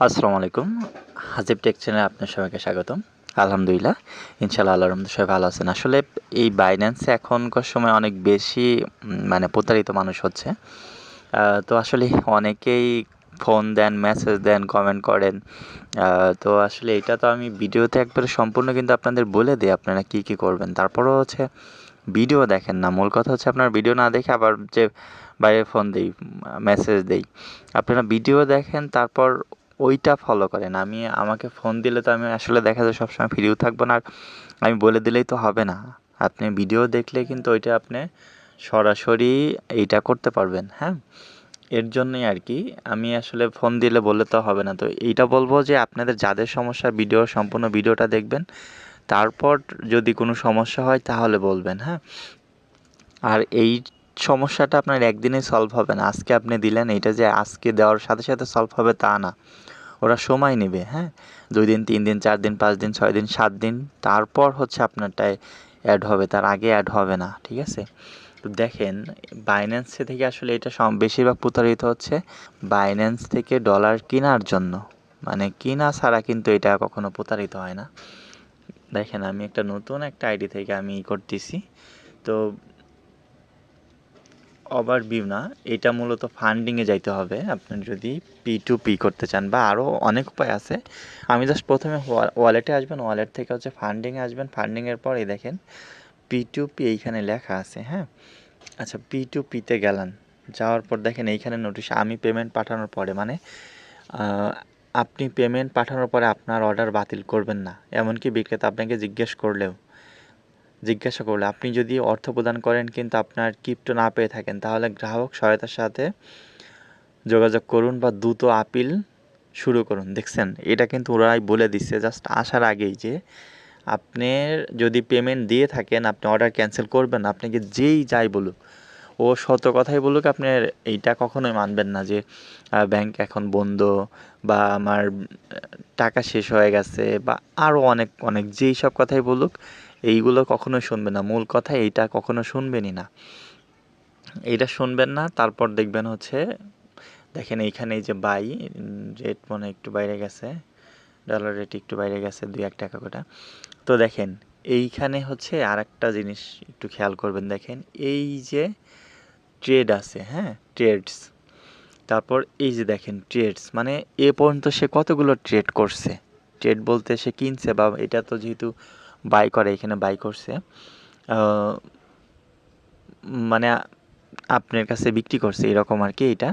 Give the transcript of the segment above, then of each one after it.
আসসালামু আলাইকুম। হাসিব টেক চ্যানেলে আপনার সবাইকে স্বাগতম। আলহামদুলিল্লাহ, ইনশাআল্লাহ আল্লাহর রহমতে সবাই ভালো আছেন। আসলে এই বাইন্যান্সে এখনকার সময় অনেক বেশি মানে প্রতারিত মানুষ হচ্ছে। তো আসলে অনেকেই ফোন দেন, মেসেজ দেন, কমেন্ট করেন। তো আসলে এটা তো আমি ভিডিওতে একবারে সম্পূর্ণ কিন্তু আপনাদের বলে দিই আপনারা কী কী করবেন। তারপরেও হচ্ছে ভিডিও দেখেন না। মূল কথা হচ্ছে আপনার ভিডিও না দেখে আবার যে বাইরে ফোন দেই, মেসেজ দেই। আপনারা ভিডিও দেখেন তারপর ওইটা ফলো করেন। আমাকে ফোন দিলে তো আমি আসলে দেখা যায় সবসময় ফ্রিও থাকবো না, আর আমি বলে দিলেই তো হবে না। আপনি ভিডিও দেখলে কিন্তু ওইটা আপনি সরাসরি এইটা করতে পারবেন, হ্যাঁ? এর জন্যই আর কি আমি আসলে ফোন দিলে বললে তো হবে না। তো এইটা বলবো যে আপনাদের যাদের সমস্যা সম্পূর্ণ ভিডিওটা দেখবেন। তারপর যদি কোনো সমস্যা হয় তাহলে বলবেন, হ্যাঁ? আর এই সমস্যাটা আপনার একদিনেই সলভ হবে না। আজকে আপনি দিলেন, এইটা যে আজকে দেওয়ার সাথে সাথে সলভ হবে তা না। ওরা সময় নেবে, হ্যাঁ? 2 দিন, 3 দিন, 4 দিন, 5 দিন, 6 দিন, 7 দিন, তারপর হচ্ছে আপনারটায় অ্যাড হবে, তার আগে অ্যাড হবে না, ঠিক আছে? তো দেখেন, বাইন্যান্সে থেকে আসলে এটা বেশিরভাগ প্রতারিত হচ্ছে বাইন্যান্স থেকে ডলার কেনার জন্য। মানে কিনা ছাড়া কিন্তু এটা কখনো প্রতারিত হয় না। দেখেন, আমি নতুন একটা আইডি থেকে আমি করতেছি। তো ওভারভিউ না, এটা মূলত ফান্ডিংয়ে যাইতে হবে আপনার যদি P2P করতে চান, বা আরও অনেক উপায় আছে। আমি জাস্ট প্রথমে ওয়ালেটে আসবেন, ওয়ালেট থেকে হচ্ছে ফান্ডিংয়ে আসবেন। ফান্ডিংয়ের পর এই দেখেন P2P এইখানে লেখা আছে, হ্যাঁ? আচ্ছা, P2P-তে গেলেন, যাওয়ার পর দেখেন এইখানে নোটিশ আমি পেমেন্ট পাঠানোর পরে, মানে আপনি পেমেন্ট পাঠানোর পরে আপনার অর্ডার বাতিল করবেন না। এমনকি বিক্রেতা আপনাকে জিজ্ঞাসা করলে আপনি যদি অর্থ প্রদান করেন কিন্তু আপনার ক্রিপ্টো না পেয়ে থাকেন, তাহলে গ্রাহক সহায়তার সাথে যোগাযোগ করুন বা দ্রুত আপিল শুরু করুন। দেখছেন, এটা কিন্তু ওরাই বলে দিচ্ছে জাস্ট আসার আগেই যে আপনার যদি পেমেন্ট দিয়ে থাকেন আপনি অর্ডার ক্যান্সেল করবেন না। আপনাকে যেই যাই বলুক, ও শত কথাই বলুক, আপনার এইটা কখনোই মানবেন না যে ব্যাংক এখন বন্ধ, বা আমার টাকা শেষ হয়ে গেছে, বা আরও অনেক অনেক যেই সব কথাই বলুক, এইগুলো কখনোই শুনবেন না। মূল কথা এইটা কখনো শুনবেনই না, এইটা শুনবেন না। তারপর দেখবেন হচ্ছে, দেখেন এইখানে এই যে বাই রেট মনে একটু বাইরে গেছে, ডলার রেট একটু বাইরে গেছে 2-1 টাকা করে। তো দেখেন এইখানে হচ্ছে আর একটা জিনিস একটু খেয়াল করবেন। দেখেন এই যে ট্রেড আছে, হ্যাঁ, ট্রেডস, তারপর এই যে দেখেন ট্রেডস, মানে এ পর্যন্ত সে কতগুলো ট্রেড করছে। ট্রেড বলতে সে কিনছে, বা এটা তো যেহেতু বাই করে, এখানে বাই করছে, মানে আপনার কাছে বিক্রি করছে এরকম আর কি এটা।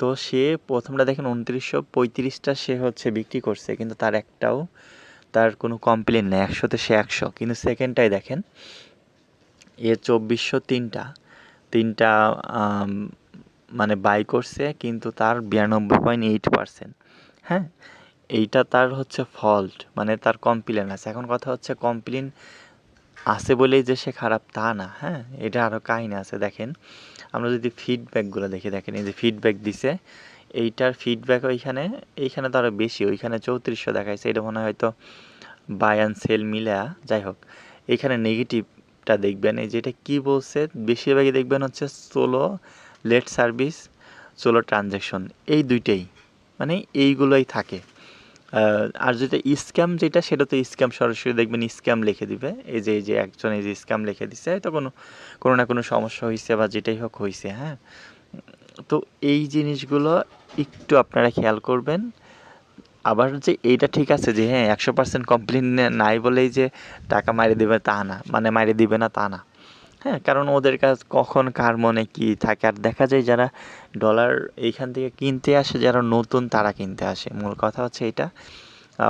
তো সে প্রথমটা দেখেন 2935টা সে হচ্ছে বিক্রি করছে, কিন্তু তার কোনো কমপ্লেন নেই, 100তে সে 100। কিন্তু সেকেন্ডটাই দেখেন, 2403টা মানে বাই করছে, কিন্তু তার 92.8%, হ্যাঁ? এইটা তার হচ্ছে ফল্ট, মানে তার কমপ্লেন আছে। এখন কথা হচ্ছে কমপ্লেন আছে বলেই যে সে খারাপ তা না, হ্যাঁ? এটা আরও কাহিনী আছে। দেখেন, আমরা যদি ফিডব্যাকগুলো দেখি, দেখেন এই যে ফিডব্যাক দিছে, এইটার ফিডব্যাক এইখানে তো আরও বেশি, ওইখানে 3400 দেখাইছে। এটা মনে হয় হয়তো বাই অ্যান্ড সেল মিলা, যাই হোক। এইখানে নেগেটিভটা দেখবেন, এই যে এটা কী বলছে, বেশিরভাগই দেখবেন হচ্ছে slow late service, slow transaction, এই দুইটাই, মানে এইগুলোই থাকে। আর স্ক্যাম যেটা, সেটা তো স্ক্যাম সরাসরি দেখবেন স্ক্যাম লিখে দিবে। এই যে একজন এই যে স্ক্যাম লিখে দিছে, হয়তো কোনো না কোনো সমস্যা হয়েছে, বা যেটাই হোক হয়েছে, হ্যাঁ? তো এই জিনিসগুলো একটু আপনারা খেয়াল করবেন। আবার যে এইটা ঠিক আছে যে হ্যাঁ 100% কমপ্লেন নাই বলেই যে টাকা মাইরে দেবে তা না, মানে মাইরে দিবে না তা না, হ্যাঁ? কারণ ওদের কাছে কখন কার মনে কী থাকে। আর দেখা যায় যারা ডলার এইখান থেকে কিনতে আসে, যারা নতুন তারা কিনতে আসে, মূল কথা হচ্ছে এটা।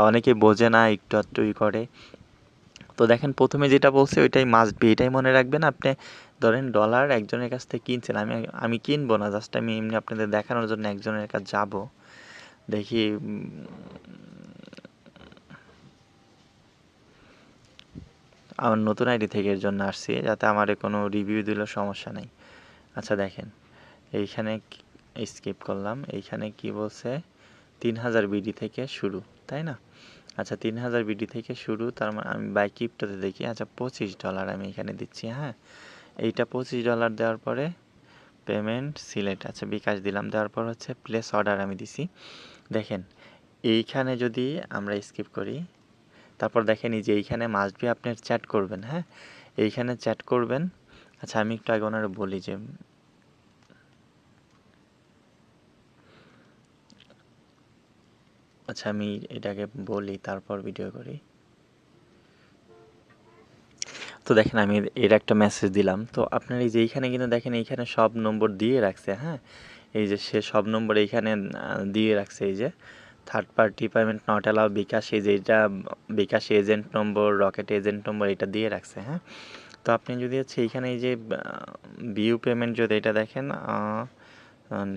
অনেকে বোঝে না, একটু আধটুই করে। তো দেখেন প্রথমে যেটা বলছে ওইটাই মাস্ট বি, এটাই মনে রাখবেন। আপনি ধরেন ডলার একজনের কাছ থেকে কিনছেন, আমি কিনবো না, জাস্ট আমি এমনি আপনাদের দেখানোর জন্য একজনের কাছে যাব, দেখি আমার নতুন আইডি থেকে এর জন্য আসছি, যাতে আমার কোনো রিভিউ দিলেও সমস্যা নেই। আচ্ছা দেখেন, এইখানে স্কিপ করলাম, এইখানে কি বলছে 3000 বিডি থেকে শুরু, তাই না? আচ্ছা 3000 বিডি থেকে শুরু, তার মানে আমি বাই ক্রিপ্টোতে দেখি। আচ্ছা $25 আমি এখানে দিচ্ছি, হ্যাঁ? এইটা $25 দেওয়ার পরে পেমেন্ট সিলেক্ট, আচ্ছা বিকাশ দিলাম, দেওয়ার পর হচ্ছে প্লেস অর্ডার আমি দিছি। দেখেন এইখানে যদি আমরা স্কিপ করি, তারপর দেখেন এই যে এইখানে মাস্ট বি আপনার চ্যাট করবেন, হ্যাঁ এইখানে চ্যাট করবেন। আচ্ছা আমি একটু আগে ওনারা বলি যে আচ্ছা আমি এটাকে বলি তারপর ভিডিও করি। তো দেখেন আমি এর একটা মেসেজ দিলাম। তো আপনার এই যে এইখানে কিন্তু দেখেন এইখানে সব নম্বর দিয়ে রাখছে, হ্যাঁ এই যে সে সব নম্বর এইখানে দিয়ে রাখছে। এই যে third party payment not allow bKash, এই যে এটা bKash agent number, Rocket agent number এটা দিয়ে রাখছে, হ্যাঁ। তো আপনি যদি হচ্ছে এইখানে এই যে ভিউ পেমেন্ট যদি এটা দেখেন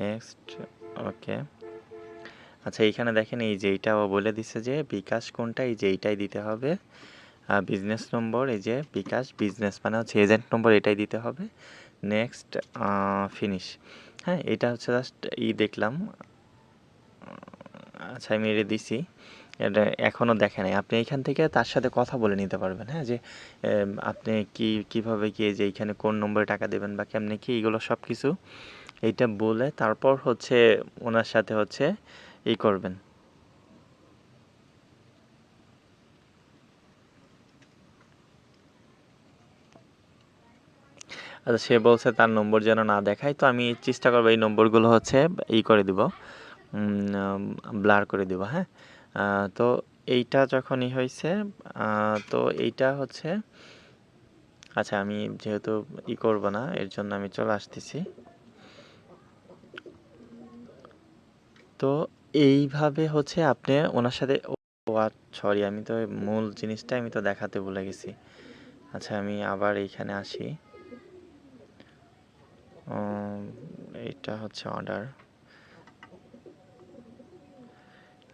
নেক্সট, ওকে আচ্ছা এইখানে দেখেন এই যে এইটাও বলে দিছে যে বিকাশ কোনটা, এই যে এইটাই দিতে হবে। বিজনেস নম্বর এই যে বিকাশ বিজনেস মানে হচ্ছে এজেন্ট নম্বর এটাই দিতে হবে। নেক্সট ফিনিশ, হ্যাঁ এটা হচ্ছে জাস্ট দেখলাম। আচ্ছা আমি এটা দিছি, এটা এখনও দেখে নাই। আপনি এইখান থেকে তার সাথে কথা বলে নিতে পারবেন, হ্যাঁ যে আপনি কীভাবে কি যে এইখানে কোন নম্বরে টাকা দেবেন বা কেমনে কি এইগুলো সব কিছু এইটা বলে তারপর হচ্ছে ওনার সাথে হচ্ছে করবেন। আচ্ছা সে বলছে তার নম্বর যেন না দেখায়, তো আমি চেষ্টা করবো এই নম্বরগুলো হচ্ছে করে দিব, ব্লার করে দিব, হ্যাঁ। তো এইটা যখনই হয়েছে তো এইটা হচ্ছে আচ্ছা আমি যেহেতু করব না এর জন্য আমি চলে আসতেছি। তো এইভাবে হচ্ছে আপনি ওনার সাথে সরি আমি তো মূল জিনিসটা আমি তো দেখাতে ভুলে গেছি। আচ্ছা আমি আবার এইখানে আসি, এটা হচ্ছে অর্ডার।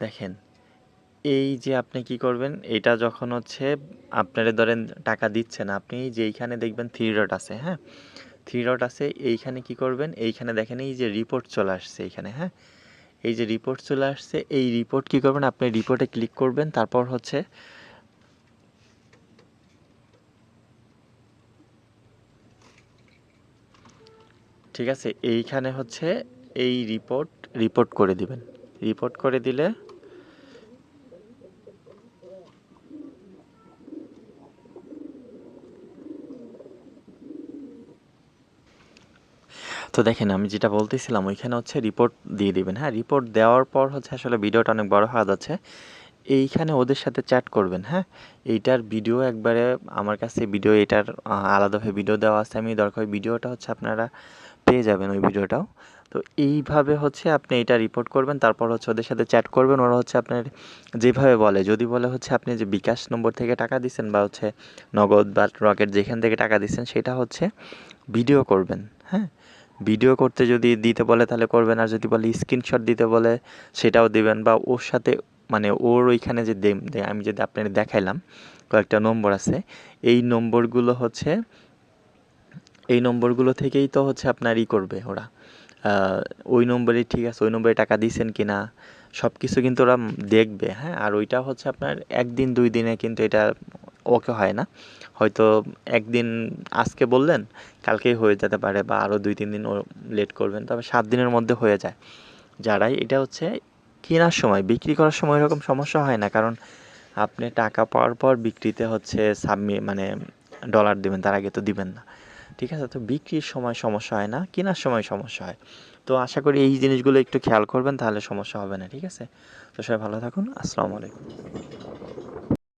দেখেন এই যে আপনি কি করবেন, এটা যখন হচ্ছে আপনারা ধরেন টাকা দিচ্ছেন, আপনি যে এইখানে দেখবেন থ্রি ডট আছে, হ্যাঁ থ্রি ডট আছে, এইখানে কি করবেন, এইখানে দেখেন এই যে রিপোর্ট চলে আসছে এইখানে, হ্যাঁ এই যে রিপোর্ট চলে আসছে, এই রিপোর্ট কি করবেন, আপনি রিপোর্টে ক্লিক করবেন। তারপর হচ্ছে ঠিক আছে এইখানে হচ্ছে এই রিপোর্ট করে দিবেন। রিপোর্ট করে দিলে তো দেখেন আমি যেটা বলতেছিলাম ওইখানে হচ্ছে রিপোর্ট দিয়ে দিবেন, হ্যাঁ রিপোর্ট দেওয়ার পর হচ্ছে আসলে ভিডিওটা অনেক বড় হয়ে যাচ্ছে। এইখানে ওদের সাথে চ্যাট করবেন, হ্যাঁ এইটার ভিডিও একবারে আমার কাছে ভিডিও এটার আলাদাভাবে ভিডিও দেওয়া আছে, আমি দরকার ভিডিওটা হচ্ছে আপনারা পেয়ে যাবেন ওই ভিডিওটাও। তো এইভাবে হচ্ছে আপনি এটা রিপোর্ট করবেন, তারপর হচ্ছে ওদের সাথে চ্যাট করবেন। ওরা হচ্ছে আপনার যেভাবে বলে, যদি বলে হচ্ছে আপনি যে বিকাশ নম্বর থেকে টাকা দিচ্ছেন বা হচ্ছে নগদ বা রকেট যেখান থেকে টাকা দিচ্ছেন সেটা হচ্ছে ভিডিও করবেন, হ্যাঁ ভিডিও করতে যদি দিতে বলে তাহলে করবেন, আর যদি বলে স্ক্রিনশট দিতে বলে সেটাও দিবেন, বা ওর সাথে মানে ওর ওইখানে যে আমি যদি আপনার দেখাইলাম কয়েকটা নম্বর আছে, এই নম্বরগুলো হচ্ছে এই নম্বরগুলো থেকেই তো হচ্ছে আপনার করবে ওরা, ওই নম্বরে ঠিক আছে ওই নম্বরে টাকা দিয়েছেন কি না সব কিছু কিন্তু ওরা দেখবে, হ্যাঁ আর ওইটা হচ্ছে আপনার একদিন দুই দিনে কিন্তু এটা ওকে হয় না, হয়তো একদিন আজকে বললেন কালকেই হয়ে যেতে পারে, বা আরও দুই তিন দিন লেট করবেন, তবে 7 দিনের মধ্যে হয়ে যায়। যারাই এটা হচ্ছে কেনার সময়, বিক্রি করার সময় এরকম সমস্যা হয় না, কারণ আপনি টাকা পাওয়ার পর বিক্রিতে হচ্ছে মানে ডলার দেবেন, তার আগে তো দিবেন না, ঠিক আছে। তো বিক্রির সময় সমস্যা হয় না, কেনার সময় সমস্যা হয়। তো আশা করি এই জিনিসগুলো একটু খেয়াল করবেন, তাহলে সমস্যা হবে না, ঠিক আছে। তো সবাই ভালো থাকুন, আসসালামু আলাইকুম।